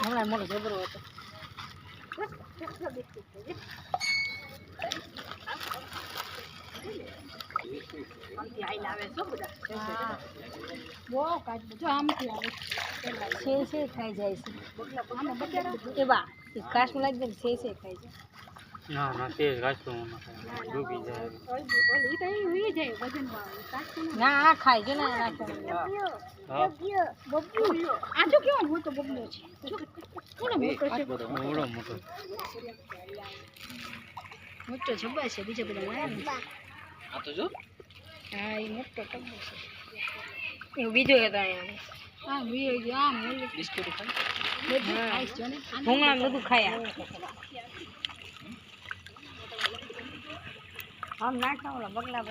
હમણાં મોટો જબરો હતો. છે ખાઈ જાય છે એવા ઘાસમાં લાગી જાય છે ખાઈ જાય. ના ના તે ઘાસમાં ડૂબી જાય. ના આ ખાઈ જો ને હા આ જો કેવો મોટો બબલો છે. થોડો મોટો છે. મોટો મોટો મોટો જબ્બર છે. બીજા બધા લાયા આ તો જો હા એ મોટો ટબ્બો છે. એવું બીજો હતો અહીંયા. હા બીજો ગયો આમ બિસ્કિટ ખાય. બધું ખાઈ જો ને ભૂંગળા બધું ખાયા. આમ ના ખાવ બગલા